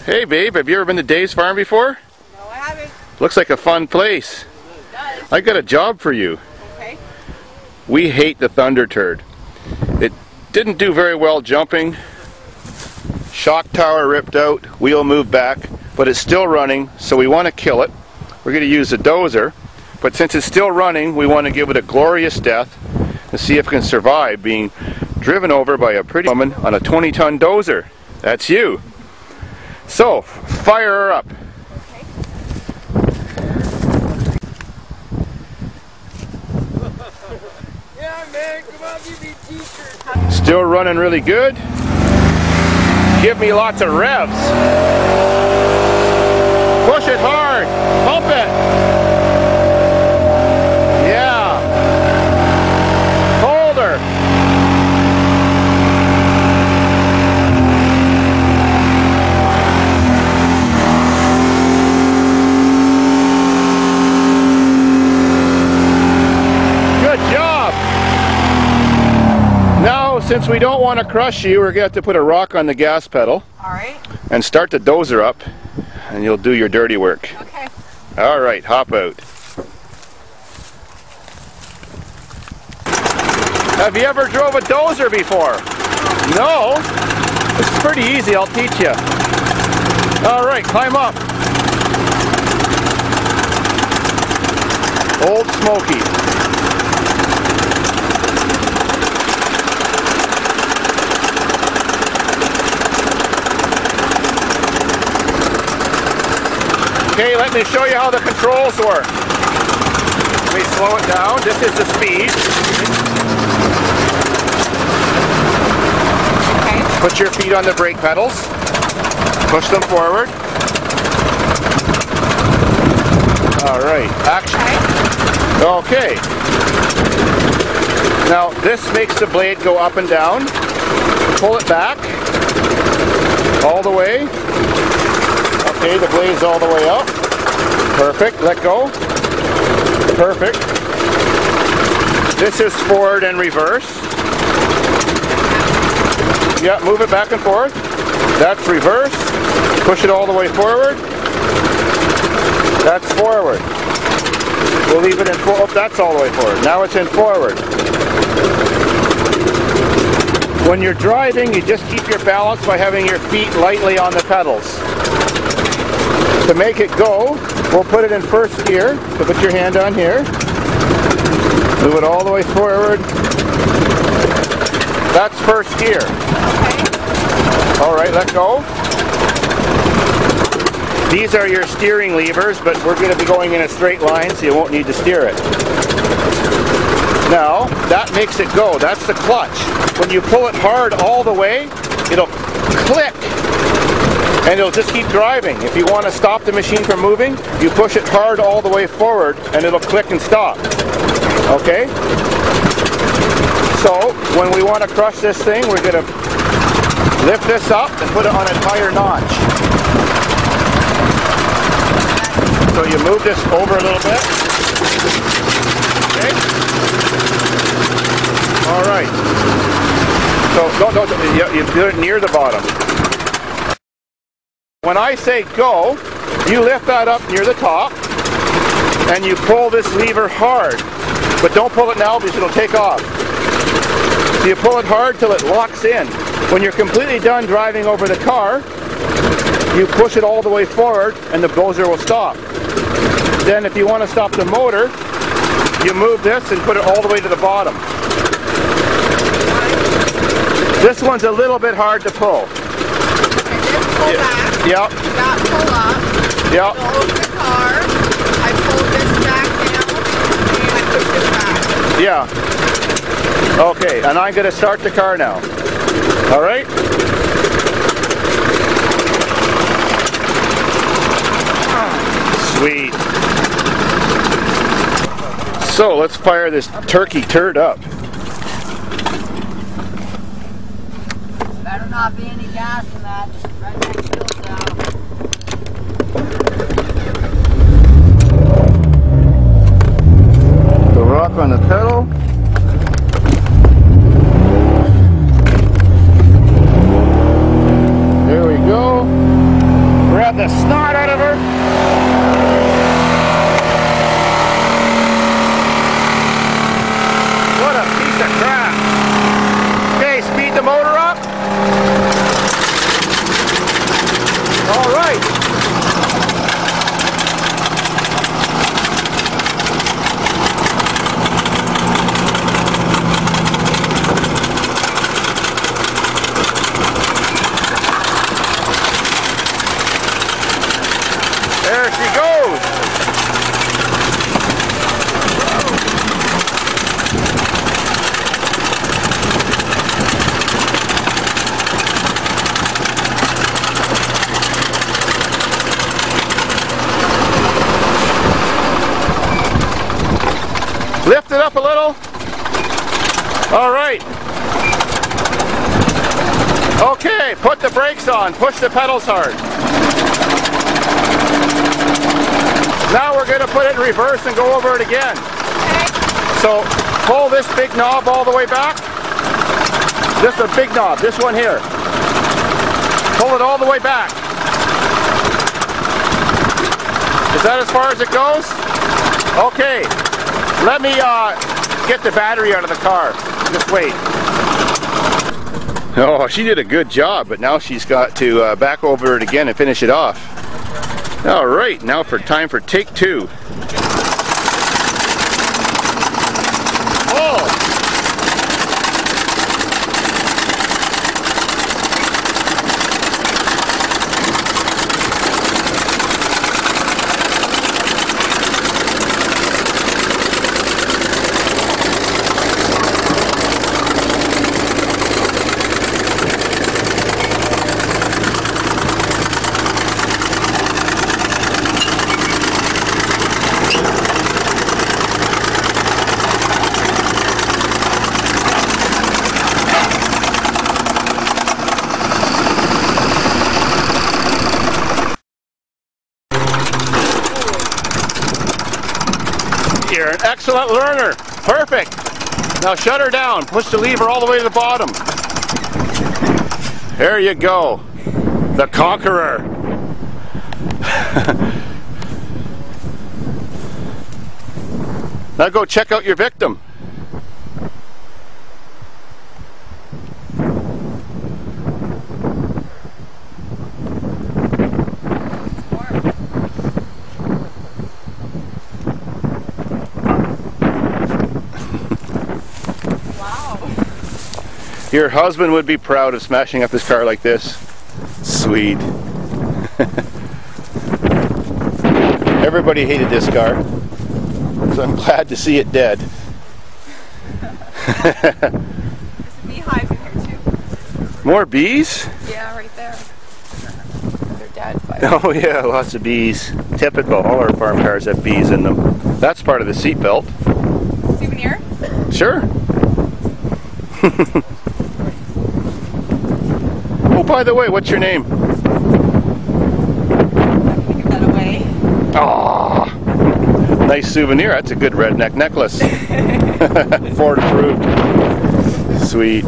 Hey babe, have you ever been to Dave's farm before? No, I haven't. Looks like a fun place. It does. I got a job for you. Okay. We hate the thunderbird. It didn't do very well jumping. Shock tower ripped out, wheel moved back, but it's still running, so we want to kill it. We're going to use a dozer, but since it's still running, we want to give it a glorious death and see if it can survive being driven over by a pretty woman on a 20-ton dozer. That's you. So, fire her up. Okay. Yeah, man, come on, give me a t-shirt. Still running really good. Give me lots of revs. Push it hard. Pump it. Yeah. Hold her. Good job. Now, since we don't want to crush you, we're going to have to put a rock on the gas pedal. All right. And start the dozer up, and you'll do your dirty work. Okay. All right, hop out. Have you ever drove a dozer before? No? This is pretty easy, I'll teach you. All right, climb up. Old Smoky. Okay, let me show you how the controls work. Let me slow it down. This is the speed. Okay. Put your feet on the brake pedals. Push them forward. All right, action. Okay. Now, this makes the blade go up and down. Pull it back. All the way. Okay, the blade's all the way up. Perfect. Let go. Perfect. This is forward and reverse. Yeah, move it back and forth. That's reverse. Push it all the way forward. That's forward. We'll leave it in forward. Oh, that's all the way forward. Now it's in forward. When you're driving, you just keep your balance by having your feet lightly on the pedals. To make it go, we'll put it in first gear. So put your hand on here. Move it all the way forward. That's first gear. Okay. All right, let go. These are your steering levers, but we're going to be going in a straight line, so you won't need to steer it. Now, that makes it go. That's the clutch. When you pull it hard all the way, it'll click. And it'll just keep driving. If you want to stop the machine from moving, you push it hard all the way forward and it'll click and stop. Okay? So, when we want to crush this thing, we're going to lift this up and put it on a higher notch. So you move this over a little bit. Okay? Alright. So, you do it near the bottom. When I say go, you lift that up near the top and you pull this lever hard. But don't pull it now because it'll take off. So you pull it hard till it locks in. When you're completely done driving over the car, you push it all the way forward and the dozer will stop. Then if you want to stop the motor, you move this and put it all the way to the bottom. This one's a little bit hard to pull. Pull back. Yep. That pull up. Yep. Go over the car. I pull this back down and I push this back. Yeah. Okay, and I'm going to start the car now. All right? Sweet. So let's fire this turkey turd up. Better not be any gas in that. Right next to it now. The rock on the pedal. There we go. up a little. All right. Okay, put the brakes on. Push the pedals hard. Now we're going to put it in reverse and go over it again. Okay. So pull this big knob all the way back. This is a big knob, this one here. Pull it all the way back. Is that as far as it goes? Okay. Let me get the battery out of the car. Just wait. Oh, she did a good job, but now she's got to back over it again and finish it off. All right, now for time for take two. Oh! You're an excellent learner. Perfect. Now shut her down. Push the lever all the way to the bottom. There you go. The conqueror. Now go check out your victim. Your husband would be proud of smashing up his car like this. Sweet. Everybody hated this car, so I'm glad to see it dead. There's a beehive in here too. More bees? Yeah, right there. They're dead. Oh yeah, lots of bees. Typical. All our farm cars have bees in them. That's part of the seat belt. Souvenir? Sure. Oh, by the way, what's your name? I'm gonna give that away. Aww. Nice souvenir. That's a good redneck necklace. Ford approved. Sweet.